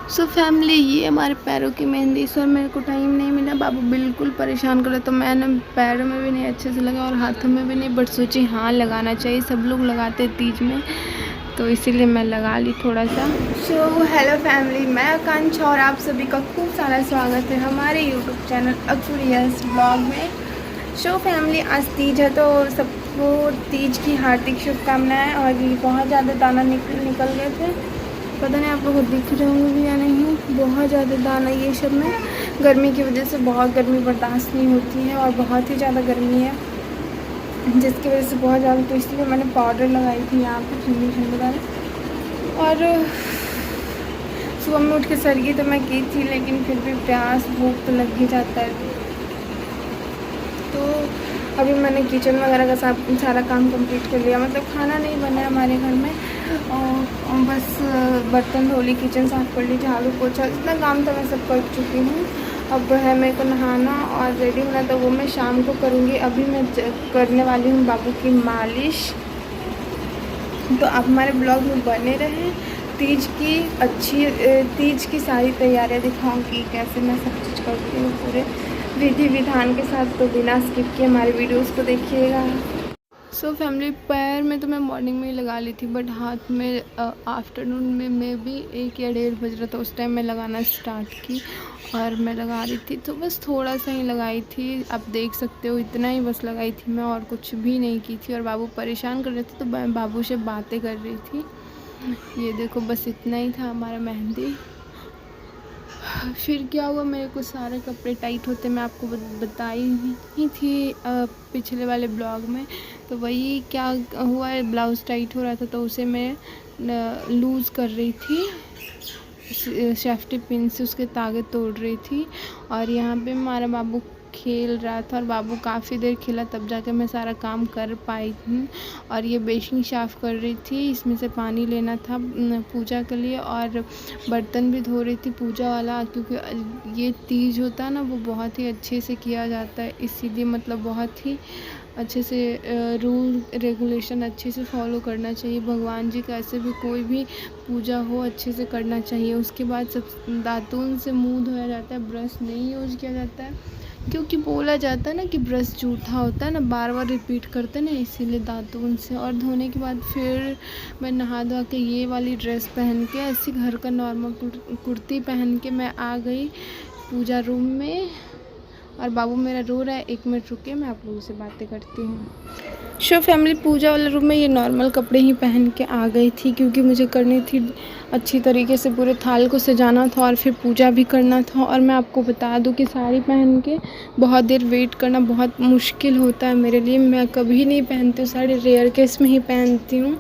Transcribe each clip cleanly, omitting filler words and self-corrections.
So family, ये हमारे पैरों की मेहंदी। सो मेरे को टाइम नहीं मिला, बाबू बिल्कुल परेशान कर रहे, तो मैंने पैरों में भी नहीं अच्छे से लगा और हाथों में भी नहीं, बट सोची हाँ लगाना चाहिए, सब लोग लगाते हैं तीज में, तो इसीलिए मैं लगा ली थोड़ा सा। सो हेलो फैमिली, मैं आकांक्षा और आप सभी का खूब सारा स्वागत है हमारे यूट्यूब चैनल अक्सुरियस ब्लॉग में। सो फैमिली, आज तीज है तो सबको तीज की हार्दिक शुभकामनाएं। और ये बहुत ज़्यादा दाना निकल गए थे, पता नहीं आप लोग को दिख रहे होंगे भी या नहीं, बहुत ज़्यादा दाना ये सब में। गर्मी की वजह से बहुत गर्मी बर्दाश्त नहीं होती है और बहुत ही ज़्यादा गर्मी है, जिसकी वजह से बहुत ज़्यादा, तो इसलिए मैंने पाउडर लगाई थी यहाँ पे ठंडी ठंडी दाना। और सुबह में उठ के सर्गी तो मैं की थी, लेकिन फिर भी प्यास भूख तो लग ही जाता है। तो अभी मैंने किचन वगैरह का सारा काम कंप्लीट कर लिया, मतलब खाना नहीं बना है हमारे घर में, और बस बर्तन धो ली, किचन साफ़ कर ली, झाड़ू पोछा, इतना काम तो मैं सब कर चुकी हूँ। अब है मेरे को नहाना और रेडी होना, तो वो मैं शाम को करूँगी। अभी मैं करने वाली हूँ बाबू की मालिश। तो आप हमारे ब्लॉग में बने रहें, तीज की सारी तैयारियाँ दिखाऊँगी, कैसे मैं सब चीज़ करती हूँ पूरे विधि विधान के साथ। तो बिना स्किप किए हमारे वीडियोस को देखिएगा। सो फैमिली, पैर में तो मैं मॉर्निंग में ही लगा ली थी, बट हाथ में आफ्टरनून में भी 1 या 1:30 बज रहा था, उस टाइम मैं लगाना स्टार्ट की और मैं लगा रही थी। तो बस थोड़ा सा ही लगाई थी, आप देख सकते हो, इतना ही बस लगाई थी मैं, और कुछ भी नहीं की थी। और बाबू परेशान कर रहे थे, तो मैं बाबू से बातें कर रही थी। ये देखो, बस इतना ही था हमारा मेहंदी। फिर क्या हुआ, मेरे को सारे कपड़े टाइट होते, मैं आपको बताई ही थी पिछले वाले ब्लॉग में। तो वही क्या हुआ, ब्लाउज़ टाइट हो रहा था, तो उसे मैं लूज़ कर रही थी, सेफ्टी पिन से उसके तागे तोड़ रही थी। और यहाँ पे हमारा बाबू खेल रहा था, और बाबू काफ़ी देर खेला, तब जाके मैं सारा काम कर पाई हूँ। और ये बेसिन साफ़ कर रही थी, इसमें से पानी लेना था पूजा के लिए, और बर्तन भी धो रही थी पूजा वाला, क्योंकि ये तीज होता है ना, वो बहुत ही अच्छे से किया जाता है, इसीलिए मतलब बहुत ही अच्छे से रूल रेगुलेशन अच्छे से फॉलो करना चाहिए। भगवान जी का ऐसे भी कोई भी पूजा हो, अच्छे से करना चाहिए। उसके बाद सब दातून से मुंह धोया जाता है, ब्रश नहीं यूज़ किया जाता है, क्योंकि बोला जाता है ना कि ब्रश जूठा होता है ना, बार बार रिपीट करते ना, इसीलिए दातून से। और धोने के बाद फिर मैं नहा धो के ये वाली ड्रेस पहन के, ऐसी घर का नॉर्मल कुर्ती पहन के मैं आ गई पूजा रूम में। और बाबू मेरा रो रहा है, 1 मिनट रुके, मैं आप लोगों से बातें करती हूँ। शो फैमिली, पूजा वाले रूम में ये नॉर्मल कपड़े ही पहन के आ गई थी, क्योंकि मुझे करनी थी अच्छी तरीके से, पूरे थाल को सजाना था और फिर पूजा भी करना था। और मैं आपको बता दूं कि साड़ी पहन के बहुत देर वेट करना बहुत मुश्किल होता है मेरे लिए, मैं कभी नहीं पहनती हूँ साड़ी, रेयर केस में ही पहनती हूँ।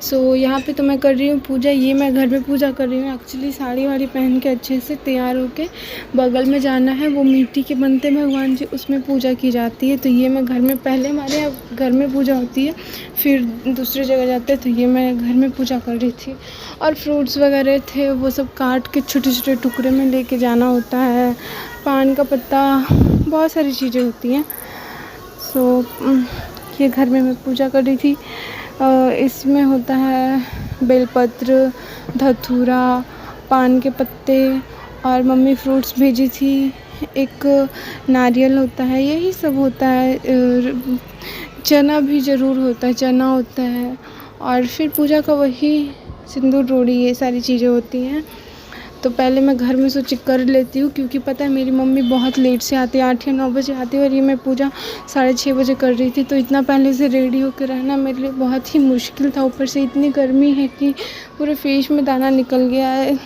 सो यहाँ पे तो मैं कर रही हूँ पूजा, ये मैं घर में पूजा कर रही हूँ। एक्चुअली साड़ी वाड़ी पहन के अच्छे से तैयार होके बगल में जाना है, वो मिट्टी के बनते भगवान जी, उसमें पूजा की जाती है। तो ये मैं घर में, पहले हमारे यहाँ घर में पूजा होती है, फिर दूसरी जगह जाते हैं, तो ये मैं घर में पूजा कर रही थी। और फ्रूट्स वगैरह थे, वो सब काट के छोटे छोटे टुकड़े में लेके जाना होता है, पान का पत्ता, बहुत सारी चीज़ें होती हैं। सो ये घर में मैं पूजा कर रही थी। इसमें होता है बेलपत्र, धतूरा, पान के पत्ते, और मम्मी फ्रूट्स भेजी थी, एक नारियल होता है, यही सब होता है। चना भी ज़रूर होता है, चना होता है, और फिर पूजा का वही सिंदूर रोड़ी, ये सारी चीज़ें होती हैं। तो पहले मैं घर में सोची कर लेती हूँ, क्योंकि पता है मेरी मम्मी बहुत लेट से आती है, 8 या 9 बजे आती है, और ये मैं पूजा 6:30 बजे कर रही थी। तो इतना पहले से रेडी होकर रहना मेरे लिए बहुत ही मुश्किल था, ऊपर से इतनी गर्मी है कि पूरे फेस में दाना निकल गया है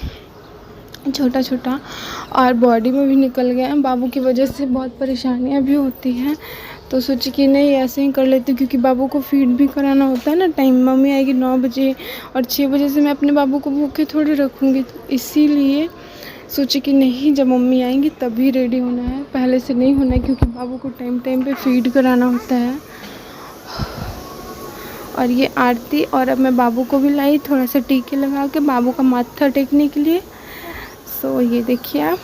छोटा छोटा, और बॉडी में भी निकल गया है। बाबू की वजह से बहुत परेशानियां भी होती हैं, तो सोची कि नहीं ऐसे ही कर लेती हूँ, क्योंकि बाबू को फीड भी कराना होता है ना, टाइम मम्मी आएगी 9 बजे, और 6 बजे से मैं अपने बाबू को भूखे थोड़ी रखूँगी। तो इसीलिए सोची कि नहीं, जब मम्मी आएंगी तभी रेडी होना है, पहले से नहीं होना है, क्योंकि बाबू को टाइम टाइम पे फीड कराना होता है। और ये आरती, और अब मैं बाबू को भी लाई थोड़ा सा टीके लगा के बाबू का माथा टेकने के लिए। सो ये देखिए आप,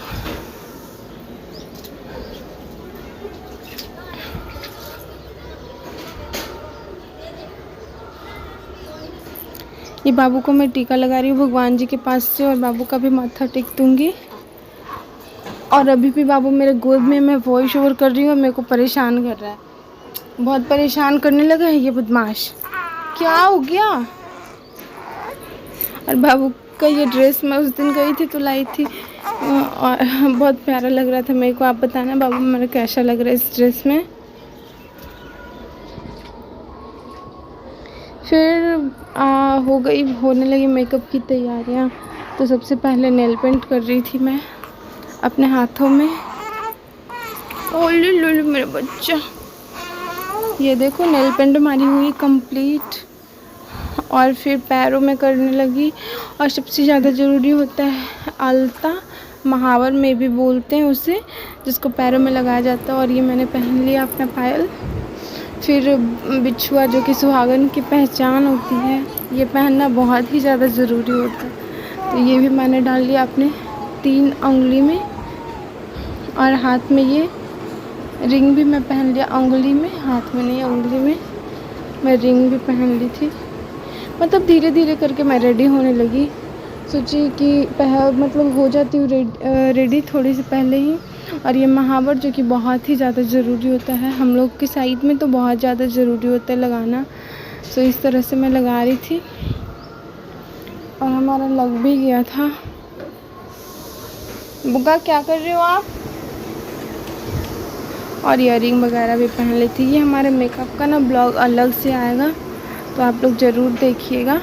ये बाबू को मैं टीका लगा रही हूँ भगवान जी के पास से, और बाबू का भी माथा टेक दूँगी। और अभी भी बाबू मेरे गोद में, मैं वॉइस ओवर कर रही हूँ और मेरे को परेशान कर रहा है, बहुत परेशान करने लगा है ये बदमाश। क्या हो गया? और बाबू का ये ड्रेस मैं उस दिन गई थी तो लाई थी, और बहुत प्यारा लग रहा था मेरे को। आप बताना बाबू मेरा कैसा लग रहा है इस ड्रेस में। फिर होने लगी मेकअप की तैयारियां। तो सबसे पहले नेल पेंट कर रही थी मैं अपने हाथों में। ओले लोले मेरा बच्चा, ये देखो नेल पेंट हमारी हुई कंप्लीट। और फिर पैरों में करने लगी, और सबसे ज़्यादा ज़रूरी होता है आलता, महावर में भी बोलते हैं उसे, जिसको पैरों में लगाया जाता है। और ये मैंने पहन लिया अपना पायल। फिर बिछुआ, जो कि सुहागन की पहचान होती है, ये पहनना बहुत ही ज़्यादा ज़रूरी होता है। तो ये भी मैंने डाल लिया अपने 3 उंगली में। और हाथ में ये रिंग भी मैं पहन लिया, उंगली में, हाथ में नहीं उंगली में मैं रिंग भी पहन ली थी। मतलब धीरे धीरे करके मैं रेडी होने लगी। सोची कि मतलब हो जाती हूँ रेडी थोड़ी सी पहले ही। और ये महावर जो कि बहुत ही ज़्यादा ज़रूरी होता है, हम लोग की साइड में तो बहुत ज़्यादा ज़रूरी होता है लगाना। सो इस तरह से मैं लगा रही थी और हमारा लग भी गया था। बुगा क्या कर रहे हो आप? और इयरिंग वगैरह भी पहन ली थी। ये हमारे मेकअप का ना ब्लॉग अलग से आएगा, तो आप लोग ज़रूर देखिएगा।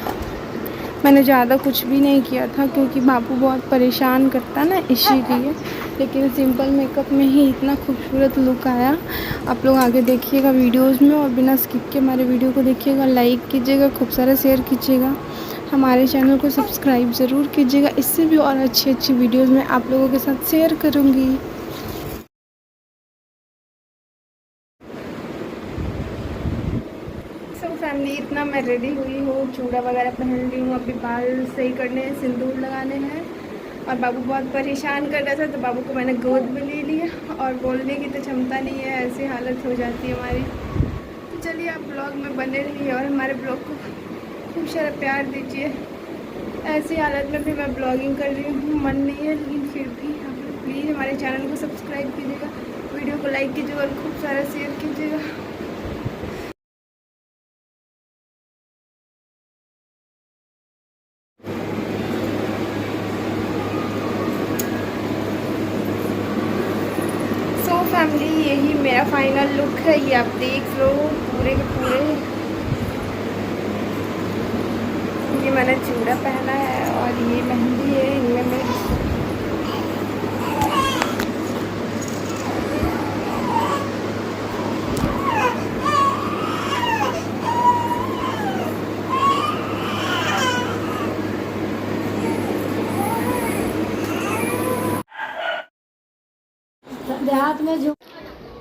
मैंने ज़्यादा कुछ भी नहीं किया था क्योंकि बाबू बहुत परेशान करता ना, इसीलिए। लेकिन सिंपल मेकअप में ही इतना खूबसूरत लुक आया। आप लोग आगे देखिएगा वीडियोस में, और बिना स्किप के हमारे वीडियो को देखिएगा, लाइक कीजिएगा, खूब सारा शेयर कीजिएगा, हमारे चैनल को सब्सक्राइब ज़रूर कीजिएगा। इससे भी और अच्छी अच्छी वीडियोज़ मैं आप लोगों के साथ शेयर करूँगी। फैमिली, इतना मैं रेडी हुई हूँ, चूड़ा वगैरह पहन ली हूँ, अभी बाल सही करने हैं, सिंदूर लगाने हैं। और बाबू बहुत परेशान कर रहा था, तो बाबू को मैंने गोद में ले लिया, और बोलने की तो क्षमता नहीं है, ऐसी हालत हो जाती है हमारी। तो चलिए आप ब्लॉग में बने रहिए और हमारे ब्लॉग को खूब सारा प्यार दीजिए। ऐसी हालत में भी मैं ब्लॉगिंग कर रही हूँ, मन नहीं है, लेकिन फिर भी आप लोग प्लीज़ हमारे चैनल को सब्सक्राइब कीजिएगा, वीडियो को लाइक कीजिएगा और खूब सारा शेयर कीजिएगा। फैमिली, यही मेरा फाइनल लुक है, ये आप देख लो पूरे के पूरे। ये मैंने चूड़ा पहना है और ये मेहंदी है, इनमें मैं देहात में जो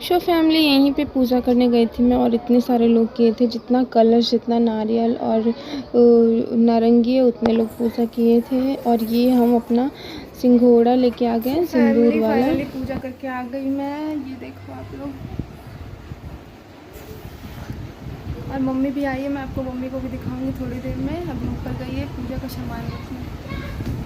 शो फैमिली, यहीं पे पूजा करने गई थी मैं, और इतने सारे लोग किए थे, जितना कलश, जितना नारियल और नारंगी है, उतने लोग पूजा किए थे। और ये हम अपना सिंघोड़ा लेके आ गए, सिंदूर वाला। पूजा करके आ गई मैं, ये देखो आप लोग। और मम्मी भी आई है, मैं आपको मम्मी को भी दिखाऊंगी थोड़ी देर में। अभी ऊपर गई है पूजा का सामान रखने।